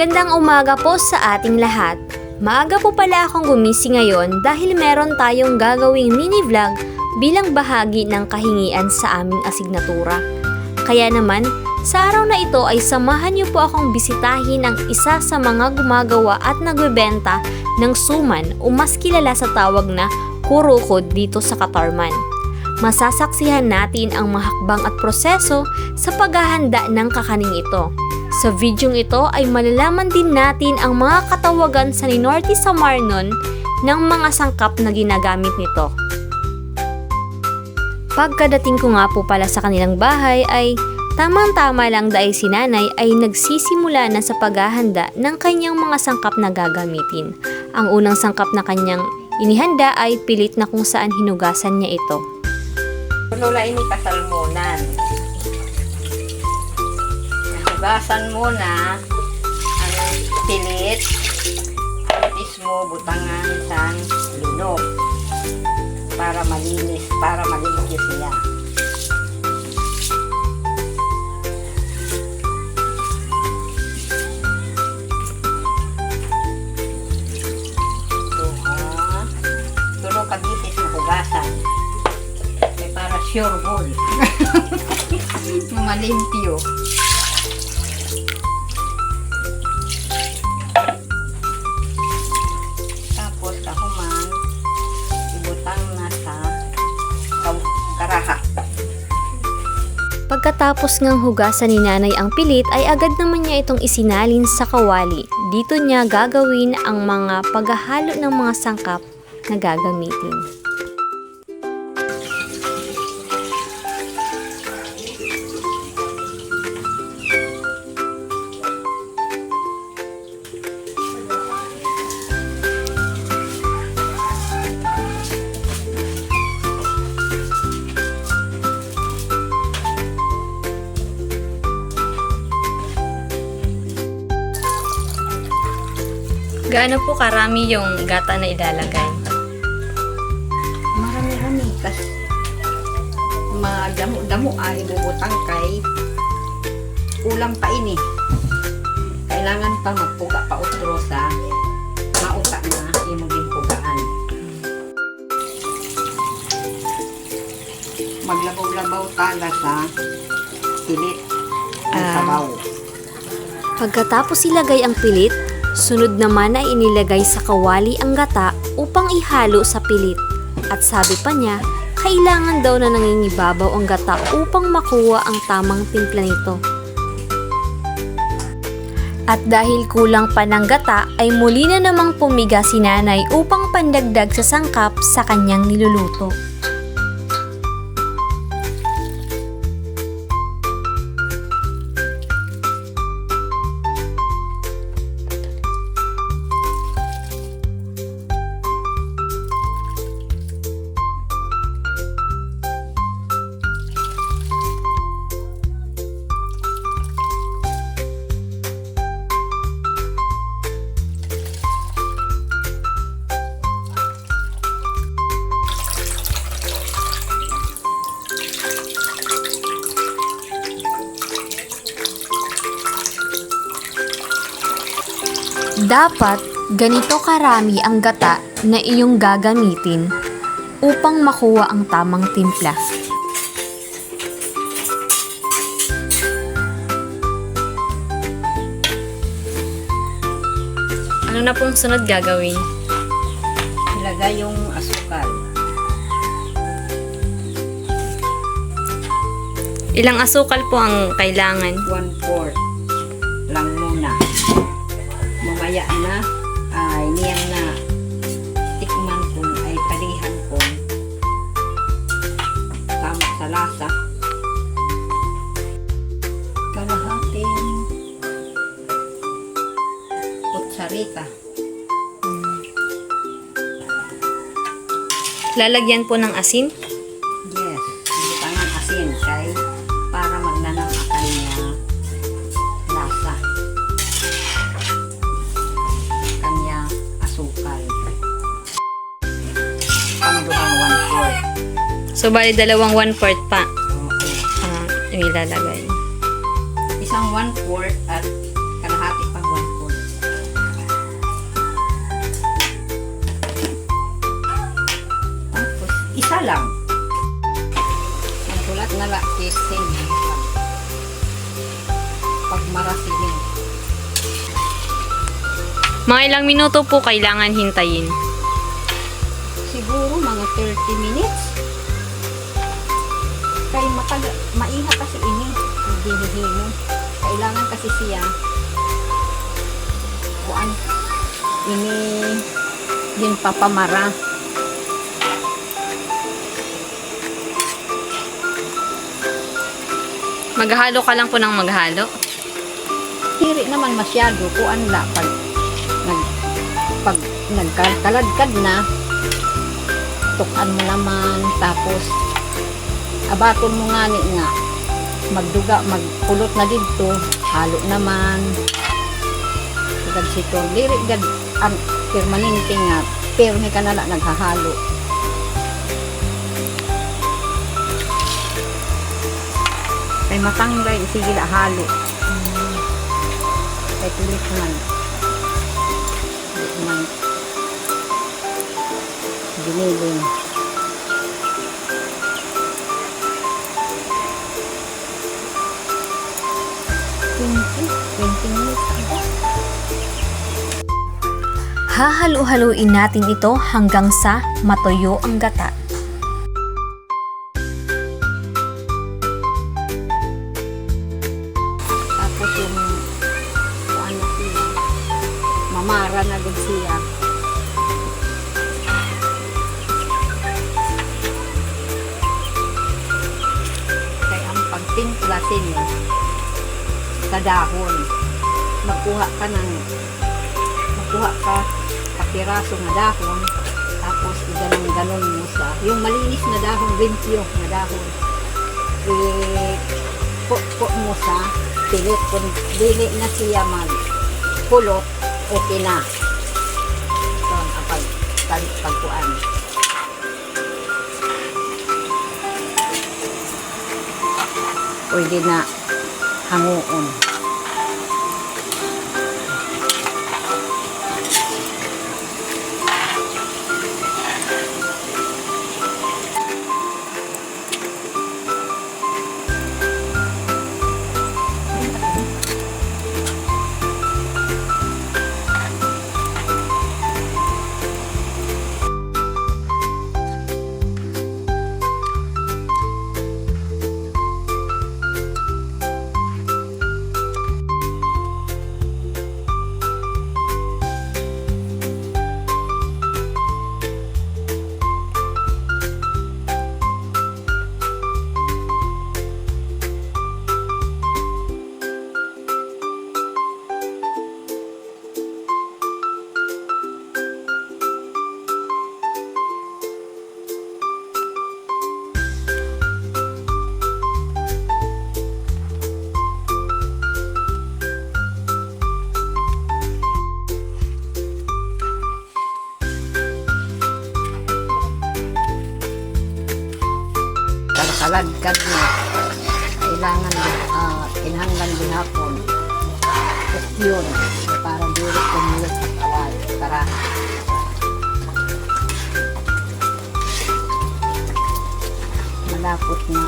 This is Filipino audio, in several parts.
Magandang umaga po sa ating lahat. Maaga po pala akong gumising ngayon dahil meron tayong gagawing mini vlog bilang bahagi ng kahingian sa aming asignatura. Kaya naman, sa araw na ito ay samahan niyo po akong bisitahin ang isa sa mga gumagawa at nagbebenta ng suman o mas kilala sa tawag na kurukod dito sa Katarman. Masasaksihan natin ang mahakbang at proseso sa paghahanda ng kakaning ito. Sa videong ito ay malalaman din natin ang mga katawagan sa Norte Samarnon ng mga sangkap na ginagamit nito. Pagkadating ko nga po pala sa kanilang bahay ay tamang-tama lang dahil si nanay ay nagsisimula na sa paghahanda ng kanyang mga sangkap na gagamitin. Ang unang sangkap na kanyang inihanda ay pilit na kung saan hinugasan niya ito. Lola, ini kasalmunan. Hugasan muna ang pilit. Itis mo butangan sa linog para malinis siya. Tulog kagitis na hugasan. Para sure ball. Malimpyo. Tapos kahuman, ibutang na sa karaha. Pagkatapos ngang hugasan ni nanay ang pilit ay agad naman niya itong isinalin sa kawali. Dito niya gagawin ang mga paghahalo ng mga sangkap na gagamitin. Gaano po karami yung gata na ilalagay? Marami-rami. Kasi madamo-damo ay bubutang kay ulang pa ini. Kailangan pa magpuga pa utro sa mauta na imuging pugaan. Maglabaw-labaw tala sa pilit ang sabaw. Pagkatapos ilagay ang pilit, sunod naman ay inilagay sa kawali ang gata upang ihalo sa pilit. At sabi pa niya, kailangan daw na nangingibabaw ang gata upang makuha ang tamang timpla nito. At dahil kulang pa ng gata ay muli na namang pumiga si nanay upang pandagdag sa sangkap sa kanyang niluluto. Dapat ganito karami ang gata na iyong gagamitin upang makuha ang tamang timpla. Ano na pong sunod gagawin? Ilagay yung asukal. Ilang asukal po ang kailangan? 1/4 lang muna. Mamaya na ay niyang na tikman kung ay palihan kung tama sa lasa. Kalahating kutsarita. Lalagyan po ng asin? Yes, butangan asin kay para magnanang ang kanya lasa. Kanya asukal. Pangduhang 1/4. So, bali dalawang 1/4 pa. Oo. Yung ilalagay. Isang 1/4 at kalahati pang 1/4. lang. Ang sulat na la kising. Pag marasiling. Mga ilang minuto po kailangan hintayin. Siguro mga 30 minutes. Kaya maiha kasi ini. Hindi hihimo. Kailangan kasi siya kuan ini din papamara. Maghalo ka lang po ng maghalo. Hiri naman masyado kuan la pag nagkaladkad na tukan mo naman tapos abaton mo nga ni nga magduga magpulot na dito halo naman gad sito diri gad ang permanente nga pero ni kanala naghahalo kay matanglay sige la halo kay tulis man giniling Hahalo-haluin natin ito hanggang sa matuyo ang gata. tapos yung ano siya mamara na din siya kaya ang pagtimpla siya sa dahon magkuha ka kapiraso na dahon tapos iganon mo sa yung malinis na dahon limpyo na dahon put mo sa pilit kung dili na siya magpulot okay na so ang pagkuan pwede na hanguon kaladkad na kailangan kinahanglan gihapon yun para dili kumulot sa kawal para malapot na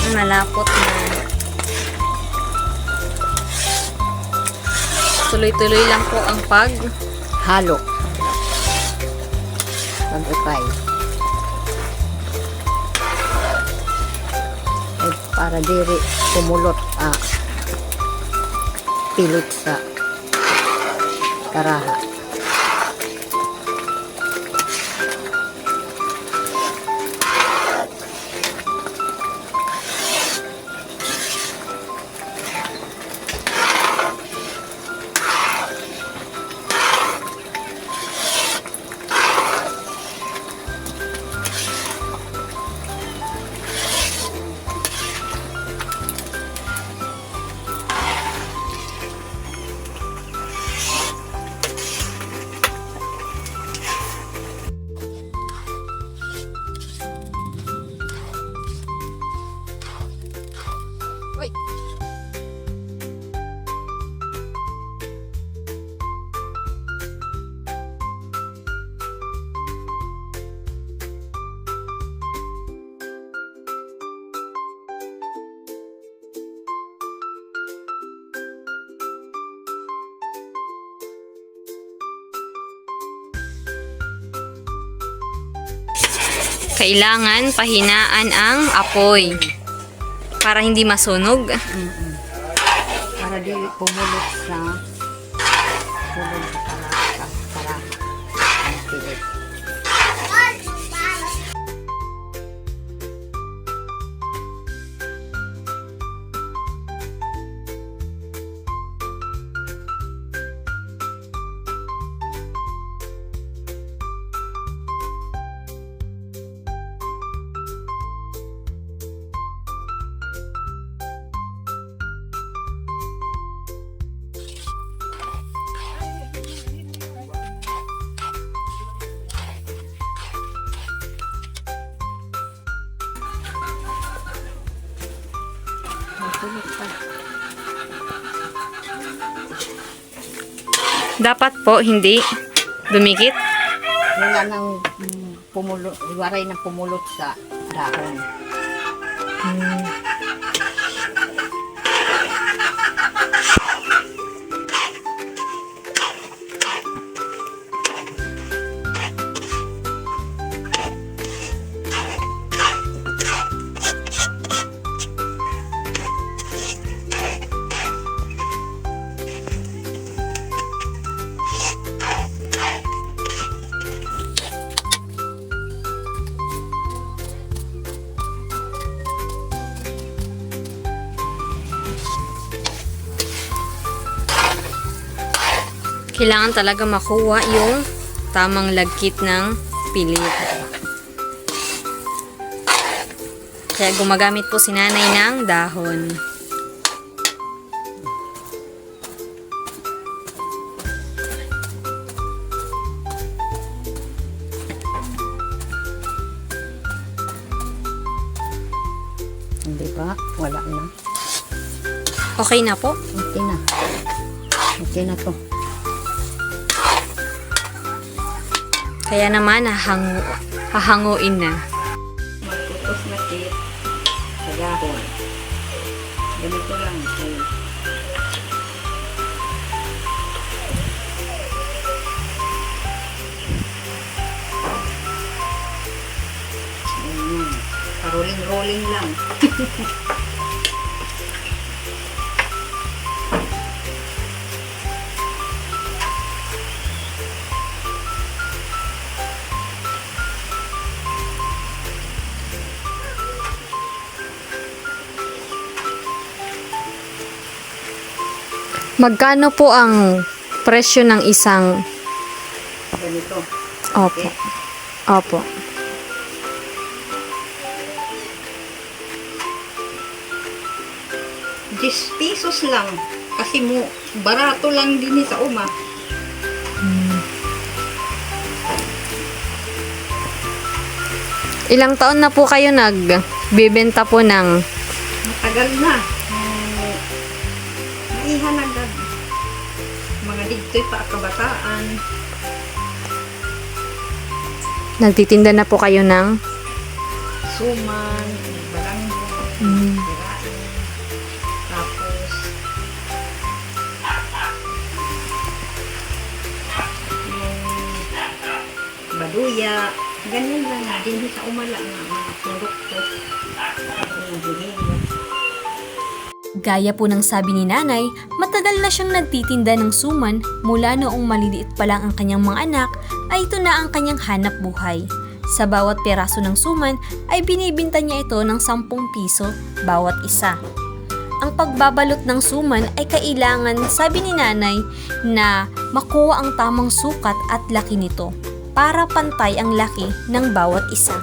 Malapot na. Tuloy-tuloy lang po ang halo pag-upay para diri kumulot pilit sa karaha. Kailangan pahinaan ang apoy para hindi masunog. Para di pumulot sa pulong para ang pilit. Pulot pa. Dapat po hindi dumikit. Wala nang pumulot, waray na pumulot sa dahon. Kailangan talaga makuha yung tamang lagkit ng pilit. Kaya gumagamit po si nanay ng dahon. Hindi ba? Wala na. Okay na po. Okay na. Okay na to. Kaya naman hahanguin na. Magputos na kit sa dahon. Ganito lang. Rolling lang. Magkano po ang presyo ng isang... Ganito. Opo. Opo. ₱10 lang. Kasi mo, barato lang din sa uma. Ilang taon na po kayo nagbibenta po ng... Matagal na. Maihan agad. Mga digtoy pa kabataan. Nagtitinda na po kayo ng... Suman, baranggo, Mm. birain. Tapos, yung baduya. Ganyan lang. Hindi sa umala na mga produkto. Yung buhingga. Gaya po ng sabi ni nanay, matagal na siyang nagtitinda ng suman mula noong maliliit pa lang ang kanyang mga anak ay ito na ang kanyang hanap buhay. Sa bawat peraso ng suman ay binibinta niya ito ng 10 piso bawat isa. Ang pagbabalot ng suman ay kailangan, sabi ni nanay, na makuha ang tamang sukat at laki nito para pantay ang laki ng bawat isa.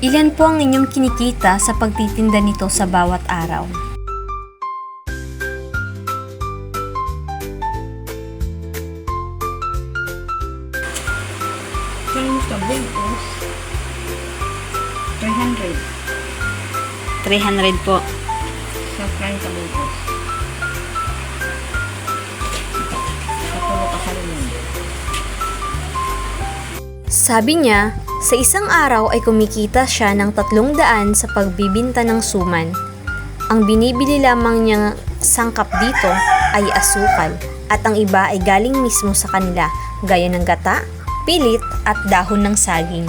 Ilan po ang inyong kinikita sa pagtitinda nito sa bawat araw? Yung kabugos, 300 300 po. sa frying kabugos. Sa tulo ka sa limon. Sabi niya, sa isang araw ay kumikita siya ng 300 sa pagbibinta ng suman. Ang binibili lamang niyang sangkap dito ay asukal at ang iba ay galing mismo sa kanila gaya ng gata, pilit at dahon ng saging.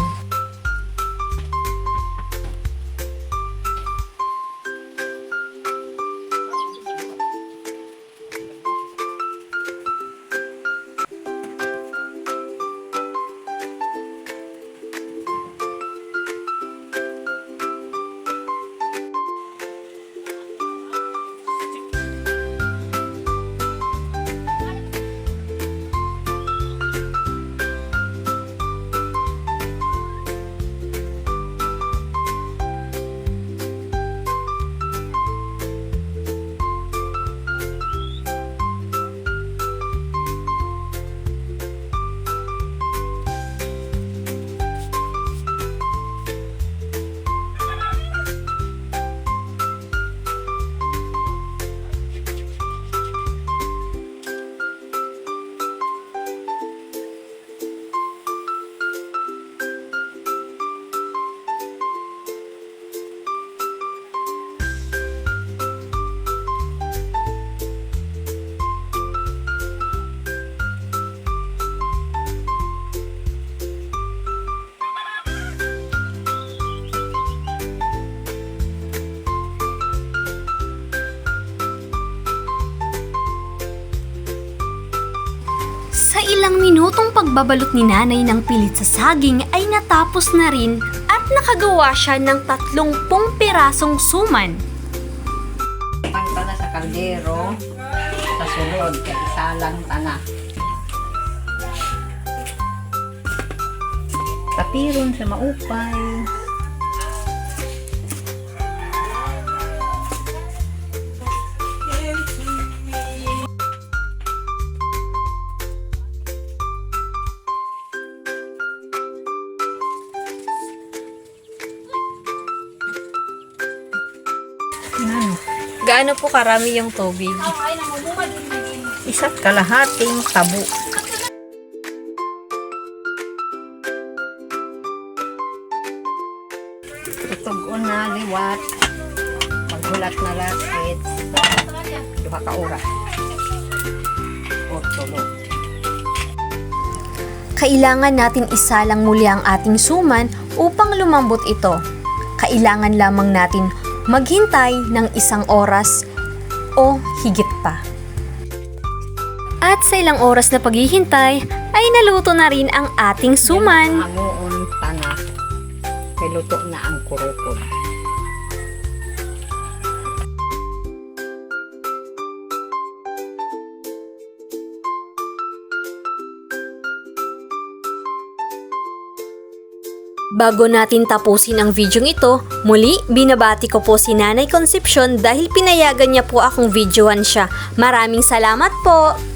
Sa ilang minutong pagbabalot ni nanay ng pilit sa saging ay natapos na rin at nakagawa siya ng 30 pirasong suman. Pangta na sa kaldero, sa sulod, kaya isalang tana. Tapiron sa maupay. Ano? Gaano po karami yung tubig? Isa't kalahating tabo. Tutugon na liwat. Maghulat na lapit. 2 ka oras. O tulo. Kailangan natin isalang muli ang ating suman upang lumambot ito. Kailangan lamang natin maghintay ng 1 oras o higit pa. At sa ilang oras na paghihintay, ay naluto na rin ang ating suman. Hangoon tana. Kay luto na ang kurukod. Bago natin tapusin ang video ito, muli binabati ko po si Nanay Concepcion dahil pinayagan niya po akong videohan siya. Maraming salamat po!